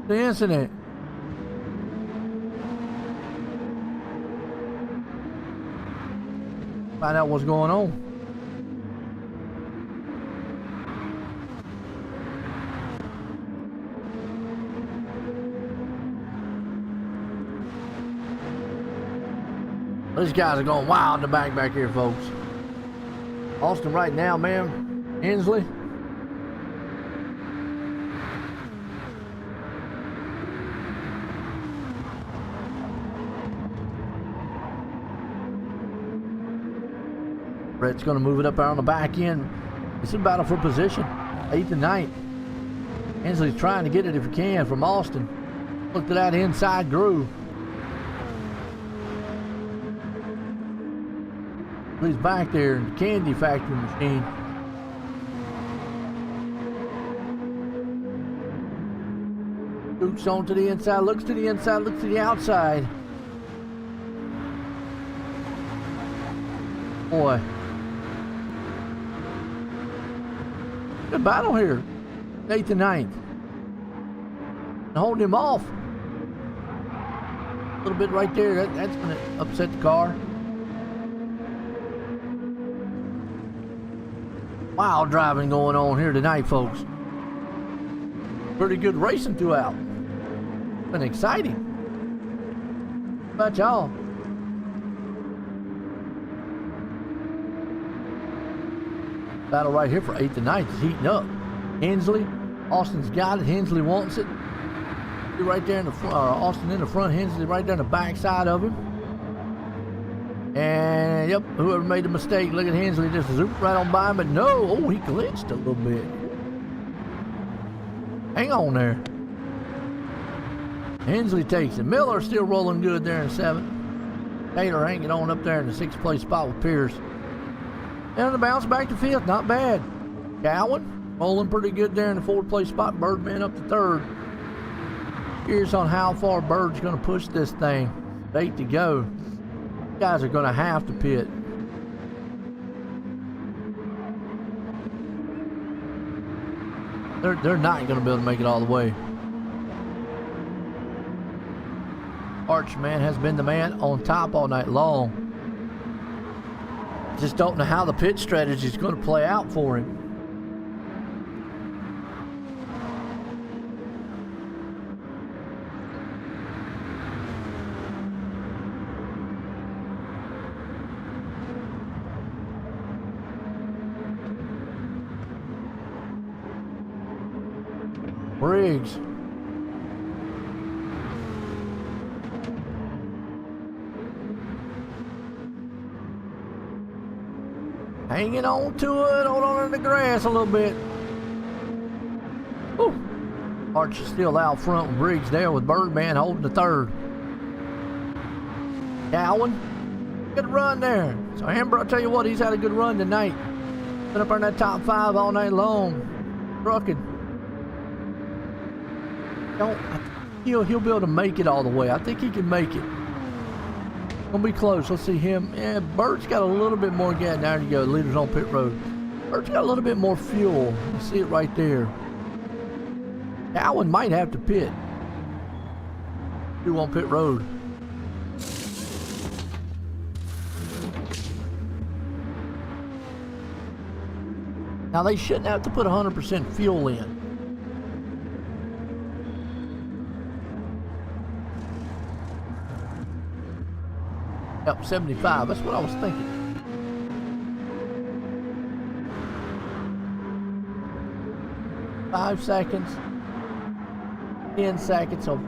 The incident. Find out what's going on. These guys are going wild in the back here, folks. Austin right now, man. Hensley. Brett's going to move it up there on the back end. It's a battle for position. 8th and 9th. Hensley's trying to get it if he can from Austin. Look at that inside groove. He's back there in the candy factory machine. Scoots on to the inside, looks to the inside, looks to the outside. Boy. Good battle here. 8th and 9th. And holding him off. A little bit right there. That's going to upset the car. Wild driving going on here tonight, folks. Pretty good racing throughout. Been exciting. How about y'all? Battle right here for 8th and 9th is heating up. Hensley, Austin's got it. Hensley wants it. Right there in the front, Austin in the front. Hensley right there in the back side of him. And yep, whoever made the mistake, look at Hensley just zooped right on by him, but no, oh, he glitched a little bit. Hang on there. Hensley takes it. Miller still rolling good there in 7th. Taylor hanging on up there in the 6th place spot with Pierce. And the bounce back to 5th, not bad. Cowan rolling pretty good there in the 4th place spot. Birdman up to 3rd. Here's on how far Bird's going to push this thing. 8 to go. Guys are going to have to pit. They're not going to be able to make it all the way. Archman has been the man on top all night long. Just don't know how the pit strategy is going to play out for him. Briggs. Hanging on to it, hold on in the grass a little bit. Arch is still out front with Briggs there with Birdman holding the third. Cowan, good run there. So Amber, I'll tell you what, he's had a good run tonight. Been up in that top 5 all night long. Trucking. He'll be able to make it all the way. I think he can make it. Gonna be close. Let's see him. Yeah, Bird's got a little bit more gas. There you go. Leaders on pit road. Bird's got a little bit more fuel. You see it right there. Cowan might have to pit. You on pit road. Now they shouldn't have to put 100% fuel in. Yep, 75. That's what I was thinking. Five seconds. 10 seconds. So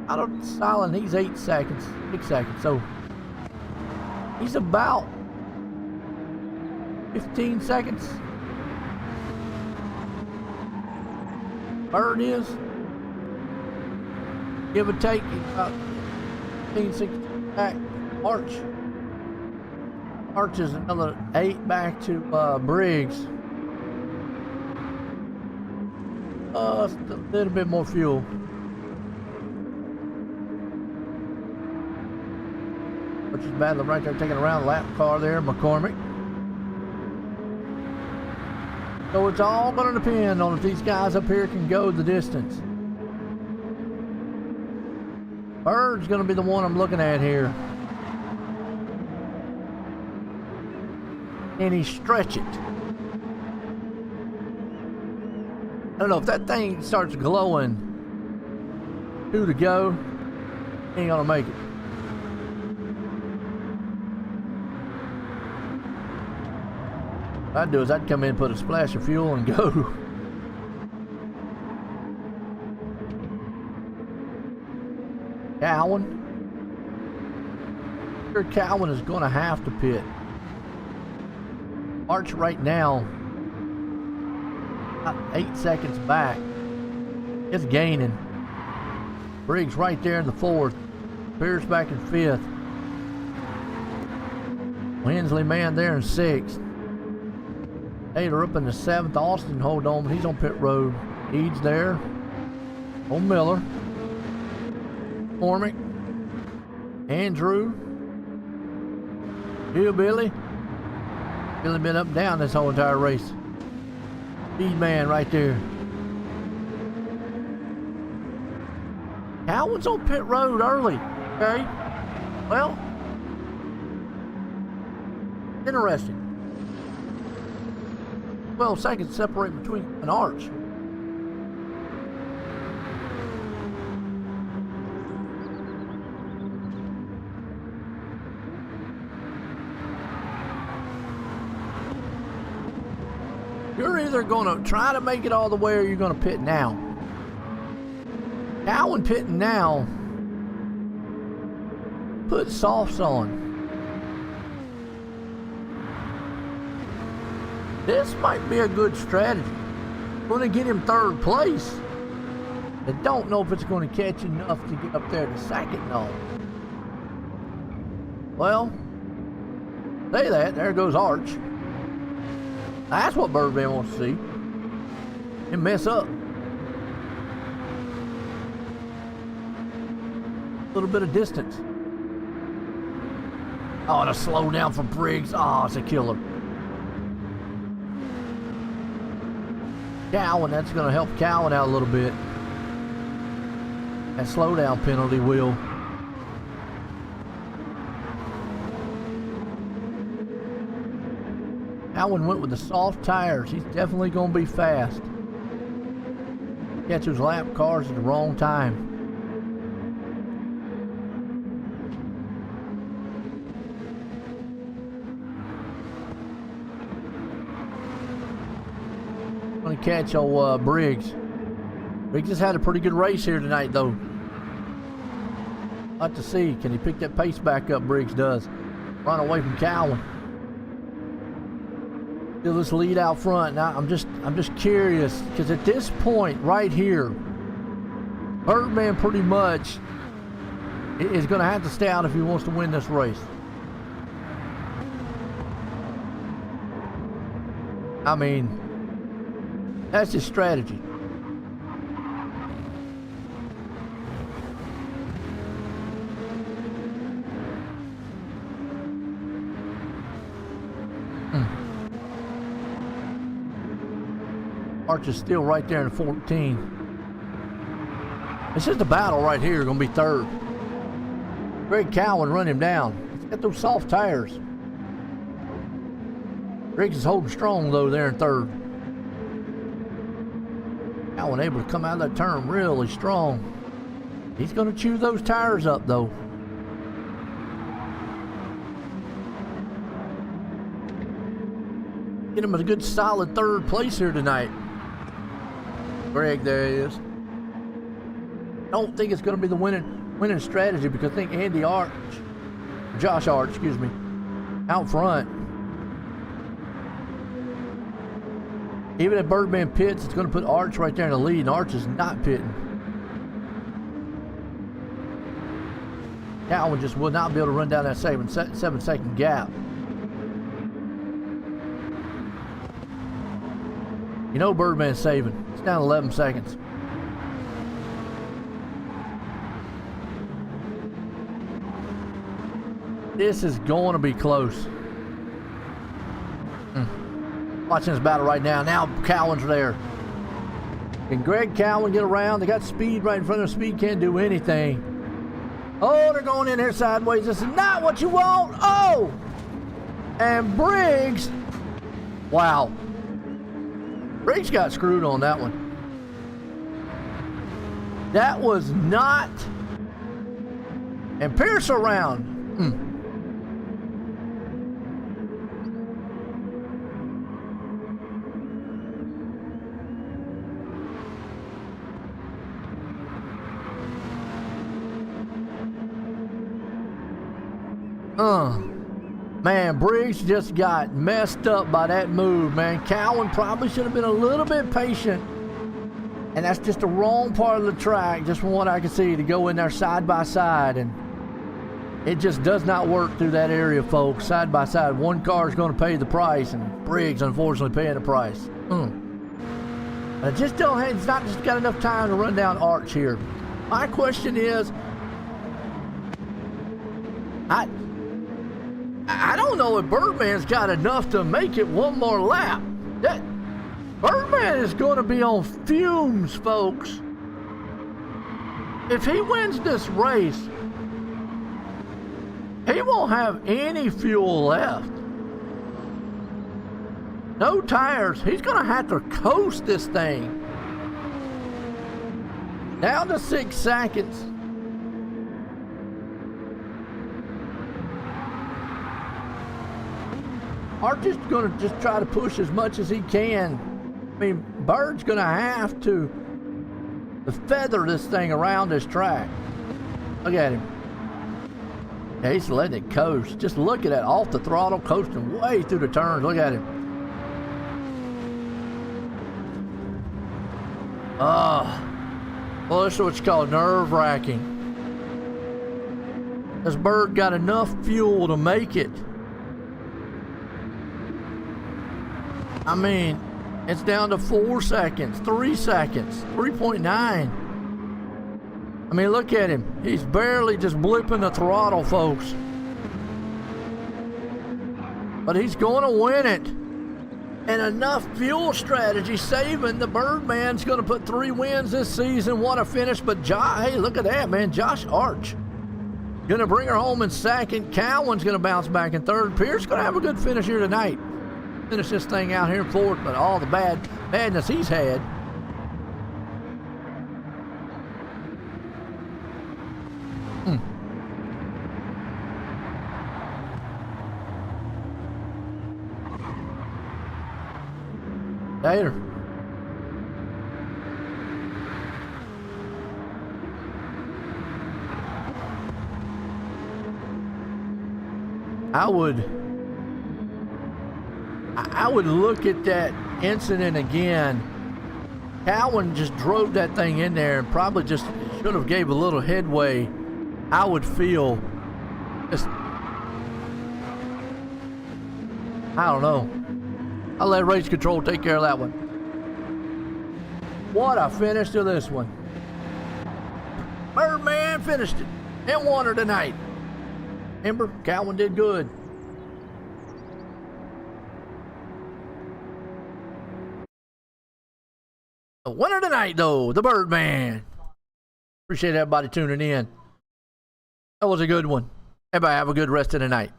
out of silent, he's 8 seconds. 6 seconds. So he's about 15 seconds. Bird is. Give or take about 15, 16 back. Arch is another 8 back to Briggs. Just a little bit more fuel. Arch is battling right there, taking around the lap car there, McCormick. So it's all going to depend on if these guys up here can go the distance. Bird's going to be the one I'm looking at here. And he stretch it. I don't know if that thing starts glowing. 2 to go. He ain't gonna make it. What I'd do is I'd come in, put a splash of fuel, and go. Cowan. Sure, Cowan is gonna have to pit. Arch right now, about 8 seconds back. It's gaining. Briggs right there in the 4th. Pierce back in 5th. Winsley man there in 6th. Taylor up in the 7th. Austin hold on, but he's on pit road. Eads there. Old Miller. Cormick. Andrew. Hillbilly. Really been up and down this whole entire race. Speed man right there. Cowan's on pit road early. Okay. Well, interesting. 12 seconds separate between an Arch. You're either going to try to make it all the way or you're going to pit now. Cowan pitting now. Put softs on. This might be a good strategy. Going to get him 3rd place. I don't know if it's going to catch enough to get up there to 2nd. No. Well, say that. There goes Arch. That's what Birdman wants to see. And mess up. A little bit of distance. Oh, and a slow down for Briggs. Oh, it's a killer. Cowan, that's going to help Cowan out a little bit. That slowdown penalty will. Cowan went with the soft tires. He's definitely going to be fast. Catch those lap cars at the wrong time. Going to catch old Briggs. Briggs has had a pretty good race here tonight, though. I'll have to see. Can he pick that pace back up? Briggs does. Run away from Cowan. Still this lead out front. Now I'm just curious because at this point right here, Birdman pretty much is going to have to stay out if he wants to win this race. I mean, that's his strategy. Arch is still right there in 14. It's just a battle right here, going to be third. Greg Cowan run him down. He's got those soft tires. Griggs is holding strong though there in third. Cowan able to come out of that turn really strong. He's going to chew those tires up though. Get him a good solid third place here tonight. Greg, there he is. Don't think it's going to be the winning strategy because I think Josh Arch, excuse me, out front. Even if Birdman pits, it's going to put Arch right there in the lead, and Arch is not pitting. Cowan just will not be able to run down that 7-second gap. You know Birdman's saving. It's down 11 seconds. This is going to be close. Watching this battle right now. Now Cowan's there. Can Greg Cowan get around? They got speed right in front of them. Speed can't do anything. Oh, they're going in there sideways. This is not what you want. Oh! And Briggs. Wow. Briggs got screwed on that one. That was not. And Pierce around. Man, Briggs just got messed up by that move, man. Cowan probably should have been a little bit patient. And that's just the wrong part of the track, just from what I can see, to go in there side by side. And it just does not work through that area, folks. Side by side, one car is going to pay the price, and Briggs, unfortunately, paying the price. I just don't have, it's not just got enough time to run down Arch here. My question is, I don't know if Birdman's got enough to make it one more lap. That Birdman is going to be on fumes, folks. If he wins this race, he won't have any fuel left. No tires. He's going to have to coast this thing. Down to 6 seconds. Arch is going to just try to push as much as he can. I mean, Bird's going to have to feather this thing around this track. Look at him. Yeah, he's letting it coast. Just look at that, off the throttle, coasting way through the turns. Look at him. Well, this is what's called nerve-wracking. This Bird got enough fuel to make it. I mean, it's down to 4 seconds, 3 seconds, 3.9. I mean, look at him. He's barely just blipping the throttle, folks. But he's going to win it. And enough fuel strategy saving. The Birdman's going to put 3 wins this season. What a finish. But hey, look at that, man. Josh Arch going to bring her home in second. Cowan's going to bounce back in third. Pierce going to have a good finish here tonight. Finish this thing out here in fourth, but all the badness he's had. Later. I would look at that incident again. Cowan just drove that thing in there and probably just should have gave a little headway, I would feel just, I don't know. I'll let race control take care of that one. What a finish to this one. Birdman finished it and won her tonight. Remember, Cowan did good. The winner tonight, though, the Birdman. Appreciate everybody tuning in. That was a good one. Everybody have a good rest of the night.